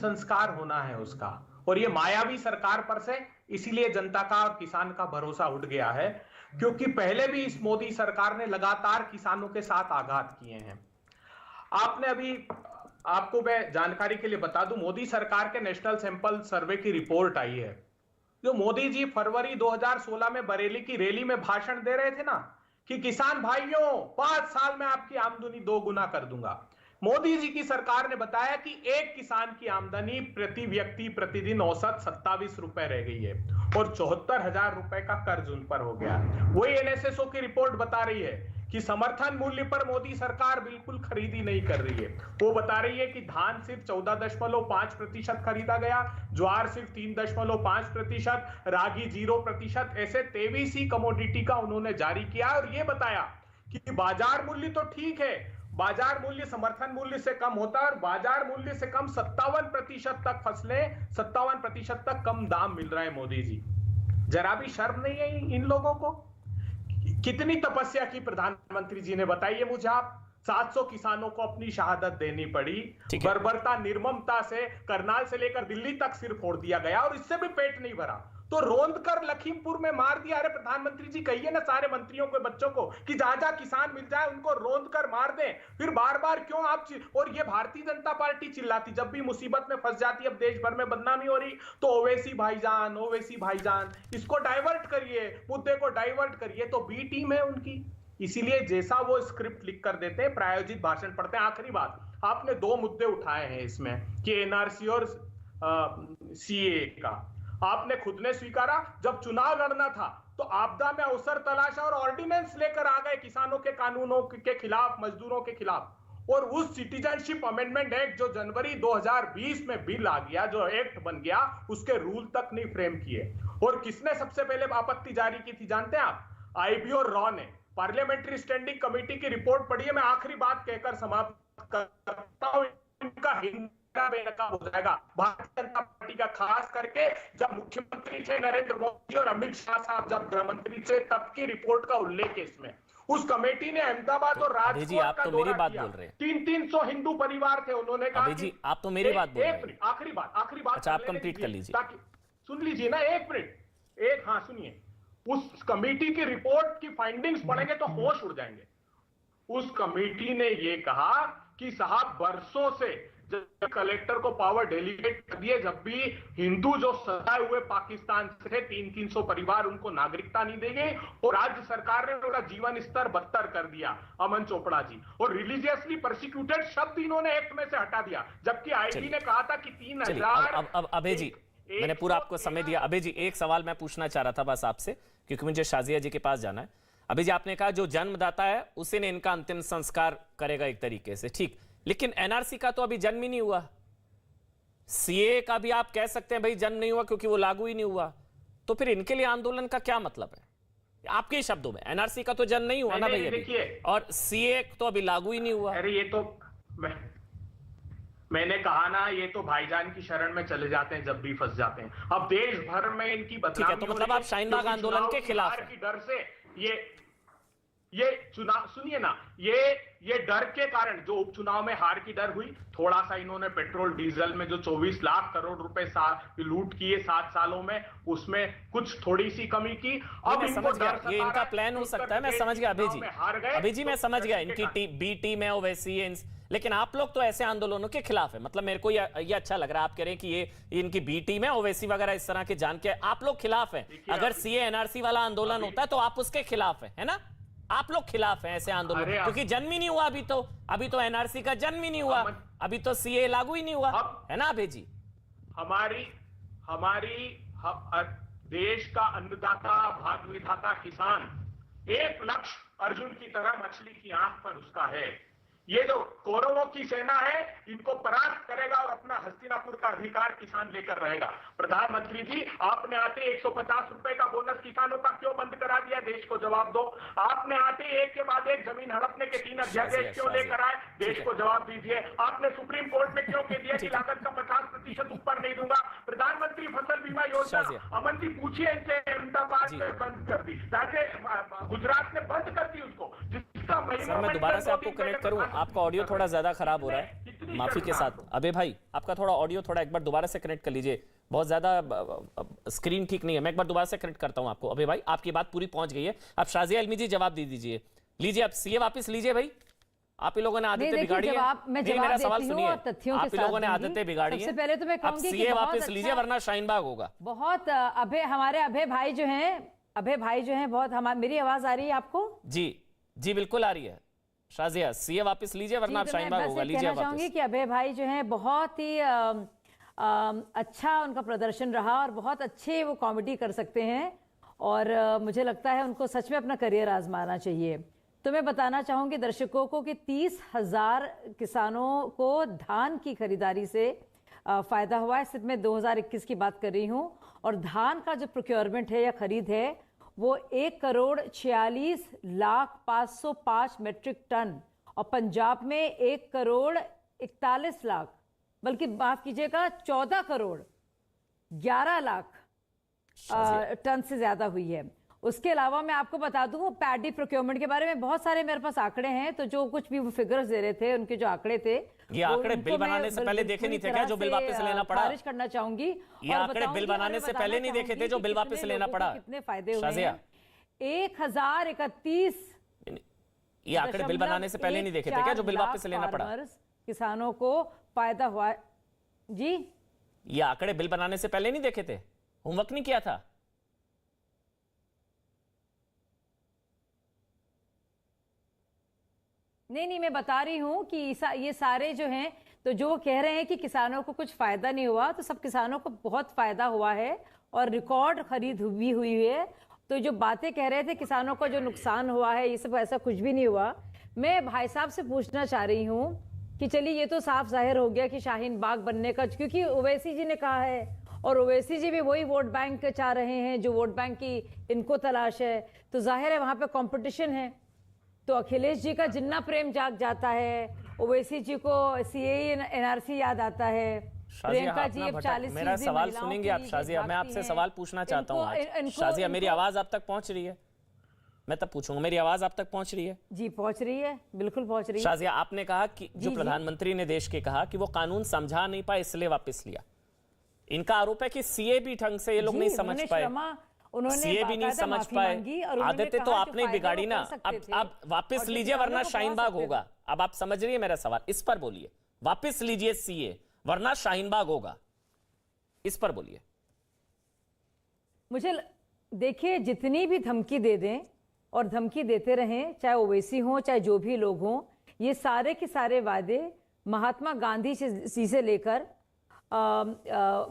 संस्कार होना है उसका। और ये मायावी सरकार पर से इसीलिए जनता का और किसान का भरोसा उठ गया है, क्योंकि पहले भी इस मोदी सरकार ने लगातार किसानों के साथ आघात किए हैं। आपने अभी, आपको मैं जानकारी के लिए बता दूं, मोदी सरकार के नेशनल सैंपल सर्वे की रिपोर्ट आई है। जो मोदी जी फरवरी 2016 में बरेली की रैली में भाषण दे रहे थे ना, कि किसान भाइयों 5 साल में आपकी आमदनी 2 गुना कर दूंगा। मोदी जी की सरकार ने बताया कि एक किसान की आमदनी प्रति व्यक्ति प्रतिदिन औसत 27 रुपए रह गई है और 74,000 रुपए का कर्ज उन पर हो गया। वही एनएसएसओ की रिपोर्ट बता रही है कि समर्थन मूल्य पर मोदी सरकार बिल्कुल खरीदी नहीं कर रही है। वो बता रही है कि धान सिर्फ 14.5% खरीदा गया, ज्वार सिर्फ 3.5%, रागी 0%, ऐसे 23 ही कमोडिटी का उन्होंने जारी किया। और ये बताया कि बाजार मूल्य तो ठीक है, बाजार मूल्य समर्थन मूल्य से कम होता है और बाजार मूल्य से कम 57% तक फसलें, 57% तक कम दाम मिल रहा है। मोदी जी, जरा भी शर्म नहीं है इन लोगों को? कितनी तपस्या की प्रधानमंत्री जी ने, बताइए मुझे आप। 700 किसानों को अपनी शहादत देनी पड़ी, बर्बरता निर्ममता से करनाल से लेकर दिल्ली तक सिर फोड़ दिया गया और इससे भी पेट नहीं भरा तो रोंद कर लखीमपुर में मार दिया। अरे प्रधानमंत्री जी, कहिए ना सारे मंत्रियों को, बच्चों को कि जहां जहां किसान मिल जाए उनको रोंद कर मार दें। फिर बार बार क्यों आप और ये भारतीय जनता पार्टी चिल्लाती जब भी मुसीबत में फंस जाती, अब देश भर में बदनामी हो रही तो ओवैसी भाईजान, ओवैसी भाईजान, इसको डाइवर्ट करिए, मुद्दे को डाइवर्ट करिए। तो बी टीम है उनकी, इसीलिए जैसा वो स्क्रिप्ट लिख कर देते हैं, प्रायोजित भाषण पढ़ते हैं। आखिरी बात, आपने 2 मुद्दे उठाए हैं इसमें कि एनआरसी और सीए का। आपने खुद ने स्वीकारा, जब चुनाव लड़ना था तो आपदा में अवसर तलाशा और ऑर्डिनेंस लेकर आ गए किसानों के कानूनों के खिलाफ, मजदूरों के खिलाफ। और उस सिटीजनशिप अमेंडमेंट एक्ट जो जनवरी 2020 में बिल आ गया, जो एक्ट बन गया, उसके रूल तक नहीं फ्रेम किए। और किसने सबसे पहले आपत्ति जारी की थी जानते हैं आप? आईबी और रॉ ने। पार्लियामेंट्री स्टैंडिंग कमेटी की रिपोर्ट पढ़िए। मैं आखिरी बात कहकर समाप्त करता हूं, इनका हिंसा बेनकाब हो जाएगा। भारतीय जनता पार्टी का, खास करके जब मुख्यमंत्री थे नरेंद्र मोदी और अमित शाह साहब जब गृह मंत्री थे, तब की रिपोर्ट का उल्लेख है इसमें। उस कमेटी ने अहमदाबाद और राजकोट का दौरा किया। 300 हिंदू परिवार थे, उन्होंने कहा जी आप तो मेरी बात बोल रहे हैं। आखिरी बात अच्छा, आप कंप्लीट कर लीजिए, ताकि सुन लीजिए ना, एक मिनट, हाँ सुनिए। उस कमेटी की रिपोर्ट की फाइंडिंग्स पढ़ेंगे तो होश उड़ जाएंगे। उस कमेटी ने यह कहा कि साहब बरसों से जब कलेक्टर को पावर डेलीगेट कर दिए, जब भी हिंदू जो सताए हुए पाकिस्तान से 300 परिवार, उनको नागरिकता नहीं देंगे और राज्य सरकार ने उनका जीवन स्तर बदतर कर दिया। अमन चोपड़ा जी, और रिलीजियसली परसिक्यूटेड शब्द इन्होंने एक्ट में से हटा दिया, जबकि आईबी ने कहा था कि 3000। अब अभय जी, मैंने पूरा आपको समय दिया। अभय जी, एक सवाल मैं पूछना चाह रहा था बस आपसे, क्योंकि मुझे शाजिया जी के पास जाना है। अभय जी, आपने कहा जो जन्मदाता है उसी ने इनका अंतिम संस्कार करेगा एक तरीके से, ठीक, लेकिन एनआरसी का तो अभी जन्म ही नहीं हुआ। सीए का भी आप कह सकते हैं भाई जन्म नहीं हुआ क्योंकि वो लागू ही नहीं हुआ, तो फिर इनके लिए आंदोलन का क्या मतलब है? आपके शब्दों में एनआरसी का तो जन्म नहीं हुआ ना भैया, और सीए तो अभी लागू ही नहीं हुआ। अरे ये तो मैंने कहा ना, ये तो भाईजान की शरण में चले जाते हैं जब भी फंस जाते हैं। अब देश भर में इनकी बदनामी, तो मतलब आप शाहीन बाग आंदोलन के खिलाफ की डर से ये चुनाव, सुनिए ना, ये डर के कारण जो उपचुनाव में हार की डर हुई, थोड़ा सा इन्होंने पेट्रोल डीजल में जो 24 लाख करोड़ रुपए लूट किए 7 सालों में, उसमें कुछ थोड़ी सी कमी की। अब समझ गया, ये इनका प्लान हो सकता है, मैं समझ गया अभय जी। अभय जी मैं समझ गया, इनकी बी टीम है ओवैसी है, लेकिन आप लोग तो ऐसे आंदोलनों के खिलाफ है। मतलब मेरे को ये अच्छा लग रहा है, आप कह रहे हैं कि ये इनकी बी टीम है, ओवैसी वगैरह इस तरह के जान के आप लोग खिलाफ हैं। अगर सीए एनआरसी वाला आंदोलन होता है तो आप उसके खिलाफ है ना? आप लोग खिलाफ हैं ऐसे आंदोलन, क्योंकि जन्म ही नहीं हुआ अभी तो एनआरसी का जन्म ही नहीं हुआ, अभी तो सीए लागू ही नहीं हुआ, है ना अभय जी? हमारी देश का अन्नदाता, भाग्य विधाता किसान, एक लक्ष्य अर्जुन की तरह मछली की आंख पर उसका है। ये जो कौरवों की सेना है, इनको परास्त करेगा और अपना हस्तिनापुर का अधिकार किसान लेकर रहेगा। प्रधानमंत्री जी, आपने आते 150 रुपए का बोनस किसानों का क्यों बंद करा दिया? देश को जवाब दो। आपने आते एक के बाद एक जमीन हड़पने के 3 अध्यादेश क्यों लेकर आए? देश को जवाब दीजिए। आपने सुप्रीम कोर्ट में क्यों कह दिया कि लागत का 50% ऊपर नहीं दूंगा? प्रधानमंत्री फसल बीमा योजना, अमन जी पूछिए इनसे, अहमदाबाद में बंद कर दी, गुजरात ने बंद कर दी उसको, जिसका मैं दोबारा से आपको कनेक्ट करूं, आपका ऑडियो थोड़ा ज्यादा खराब हो रहा है। माफी के साथ अबे भाई, आपका थोड़ा ऑडियो थोड़ा एक बार दोबारा से कनेक्ट कर लीजिए, बहुत ज्यादा स्क्रीन ठीक नहीं है। मैं एक बार दोबारा से कनेक्ट करता हूं आपको। अबे भाई, आपकी बात पूरी पहुंच गई है। आप शाजिया इल्मी जी जवाब दे दीजिए। लीजिए, आप सीए वापस लीजिए भाई। आप ही लोगों ने आदतें बिगाड़ी है। मेरा सवाल सुनिए, आप ही लोगों ने आदतें बिगाड़ी है। सबसे पहले तो मैं कहूंगी कि सीए वापस लीजिए वरना शाहीनबाग होगा। बहुत हमारे अभय भाई जो हैं बहुत मेरी आवाज आ रही है आपको? जी जी बिल्कुल आ रही है। शाजिया, सीए वापस लीजिए वरना आप शाहीनबाग होगा। लीजिए वापस। चाहूंगी कि अभय भाई जो हैं बहुत ही अच्छा उनका प्रदर्शन रहा और बहुत अच्छे वो कॉमेडी कर सकते हैं और मुझे लगता है उनको सच में अपना करियर आजमाना चाहिए। तो मैं बताना चाहूंगी दर्शकों को कि 30,000 किसानों को धान की खरीदारी से फायदा हुआ है। सिर्फ मैं 2021 की बात कर रही हूं और धान का जो प्रोक्योरमेंट है या खरीद है वो 1,46,05,505 मेट्रिक टन और पंजाब में 1,41,00,000 बल्कि माफ कीजिएगा 14,11,00,000 टन से ज्यादा हुई है। उसके अलावा मैं आपको बता दूं पैडी प्रोक्योरमेंट के बारे में बहुत सारे मेरे पास आंकड़े हैं, तो जो कुछ भी वो फिगर्स दे रहे थे उनके जो आंकड़े थे, ये आंकड़े बिल बनाने से पहले देखे नहीं थे क्या जो बिल वापस लेना पड़ा? खारिज करना चाहूंगी। ये आंकड़े बिल बनाने से पहले नहीं देखे थे जो बिल वापस लेना पड़ा? कितने फायदे हुए हैं? 1031 ये आंकड़े बिल बनाने से पहले नहीं देखे थे क्या जो बिल वापस लेना पड़ा? किसानों को फायदा हुआ। जी, ये आंकड़े बिल बनाने से पहले नहीं देखे थे? होमवर्क नहीं किया था? नहीं, मैं बता रही हूं कि ये सारे जो हैं, तो जो कह रहे हैं कि किसानों को कुछ फायदा नहीं हुआ, तो सब किसानों को बहुत फायदा हुआ है और रिकॉर्ड खरीद भी हुई है। तो जो बातें कह रहे थे किसानों को जो नुकसान हुआ है, ये सब ऐसा कुछ भी नहीं हुआ। मैं भाई साहब से पूछना चाह रही हूं कि चलिए ये तो साफ जाहिर हो गया कि शाहीन बाग बनने का, क्योंकि ओवैसी जी ने कहा है और ओवैसी जी भी वही वोट बैंक चाह रहे हैं जो वोट बैंक की इनको तलाश है, तो जाहिर है वहां पे कंपटीशन है। तो अखिलेश जी का जिन्ना प्रेम जाग जाता है, ओवैसी जी को सीएए एनआरसी याद आता है, प्रियंका जी अब 40 मेरा सवाल सुनेंगे आप शाजिया? मैं आपसे सवाल पूछना चाहता हूँ आज। शाजिया, मेरी आवाज आप तक पहुंच रही है? मैं तब पूछूंगा, मेरी आवाज आप तक पहुंच रही है? जी पहुंच रही है, बिल्कुल पहुंच रही है। शाजिया, आपने कहा कि जो प्रधानमंत्री ने देश के कहा कि वो कानून समझा नहीं पाए इसलिए वापस लिया। इनका आरोप है कि सीए भी ढंग से ये लोग नहीं समझ पाए, सीए भी नहीं समझ पाए। आदतें तो आपने बिगाड़ी ना। अब वापस लीजिए वरना शाहीनबाग होगा। अब आप समझ रही है मेरा सवाल? इस पर बोलिए, वापस लीजिए सीए वरना शाहीनबाग होगा, इस पर बोलिए। मुझे देखिए, जितनी भी धमकी दे दें और धमकी देते रहें, चाहे ओवैसी हो चाहे जो भी लोग हों, ये सारे के सारे वादे महात्मा गांधी जी से लेकर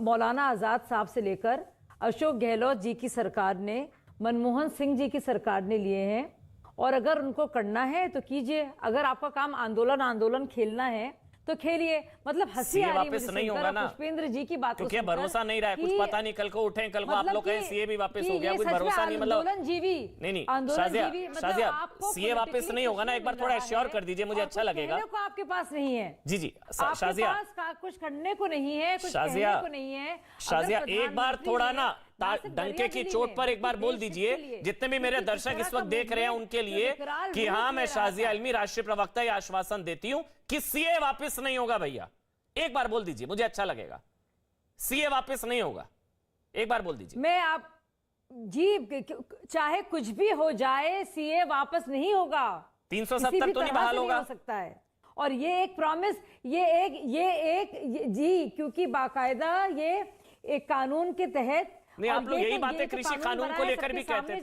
मौलाना आजाद साहब से लेकर अशोक गहलोत जी की सरकार ने, मनमोहन सिंह जी की सरकार ने लिए हैं। और अगर उनको करना है तो कीजिए, अगर आपका काम आंदोलन खेलना है तो खेलिए। मतलब हंसी आ रही है नहीं होगा ना पुष्पेंद्र जी की बात, क्योंकि भरोसा नहीं रहा है, कुछ पता नहीं, कल को उठे कल को आप लोग कहें सीए भी वापस हो गया, कुछ भरोसा नहीं। मतलब नहीं शाजिया, सीए वापस नहीं होगा ना, एक बार थोड़ा एश्योर कर दीजिए, मुझे अच्छा लगेगा। आपके पास नहीं है जी शाजिया, कुछ करने को नहीं है, कुछ शाजिया को नहीं है। शाजिया, एक बार थोड़ा ना डंके की चोट पर एक बार बोल दीजिए, जितने भी मेरे दर्शक इस वक्त देख रहे हैं उनके लिए, कि हाँ मैं शाजिया इल्मी राष्ट्रीय प्रवक्ता ये आश्वासन देती हूं कि सीए वापस नहीं होगा। भैया एक बार बोल दीजिए, मुझे अच्छा लगेगा। सीए वापस नहीं होगा, एक बार बोल दीजिए। मैं आप जी, चाहे कुछ भी हो जाए सीए वापस नहीं होगा। 370 तो नहीं बहाल होगा, हो सकता है। और ये एक प्रॉमिस, ये एक जी, क्योंकि बाकायदा ये एक कानून के तहत, नहीं आप लोग यही बातें कृषि कानून को लेकर भी कहते थे